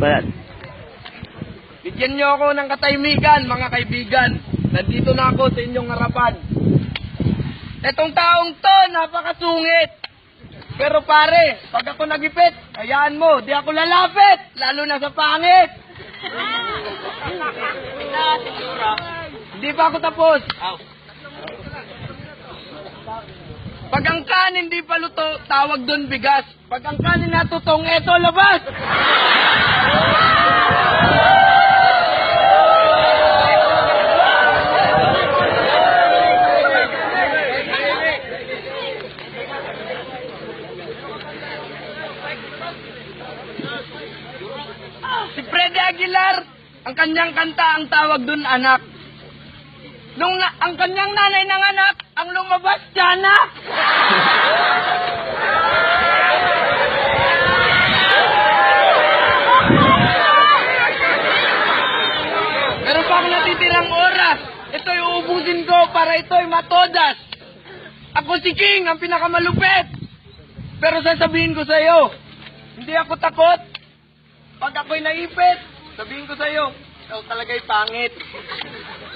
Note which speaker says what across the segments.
Speaker 1: Balat.
Speaker 2: Bigyan niyo ako ng katahimikan, mga kaibigan. Nandito na ako sa inyong harapan. Etong taong to, napakasungit. Pero pare, pag ako nagipit, hayaan mo, di ako lalapit, lalo na sa pangit. Hindi pa ako tapos. Pag ang kanin hindi pa luto, tawag doon bigas. Pag ang kanin natutong, eto labas. Si Freddy Aguilar, ang kanyang kanta, ang tawag doon anak. Nung ang kanyang nanay ng anak, ang lumabas tiyanak. Meron pa akong natitirang oras. Ito'y uubusin ko para ito'y matodas. Ako si King, ang pinakamalupit. Pero sasabihin ko sa'yo, hindi ako takot. Pag ako'y naipit, sabihin ko sa'yo, ikaw talaga'y pangit.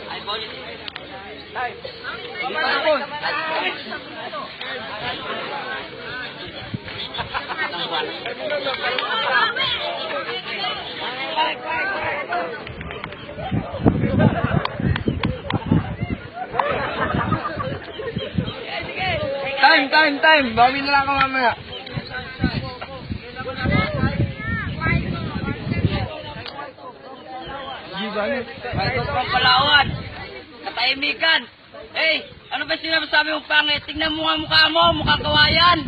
Speaker 2: Ay, bolit. Ay, tapos. Time. Bawi na lang ako mamaya. Ito pang Palawan. Katahimikan. Hey, ano ba sinasabi mong pangit? Tingnan mo nga mukha mo, mukhang kawayan.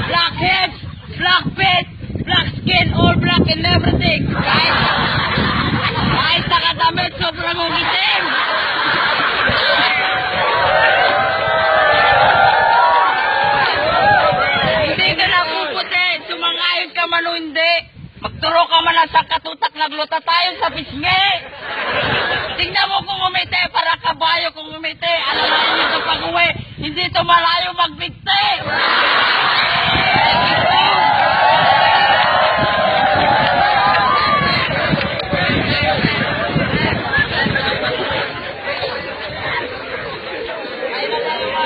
Speaker 2: Black head, black face, black skin, all black and everything. Kahit nakadamit, sobrang umitim. Hindi ka na puputi, sumangayon ka man o hindi. Magturo ka man lang sa katutak, nagluta tayo sa pisngi. Tingnan mo kung umiti, para kabayo kung umiti. Alam mo yun ito pag uwi, hindi ito malayo magbigti.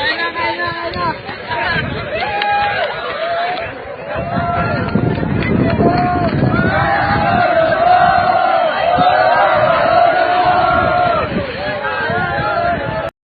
Speaker 2: Ay na.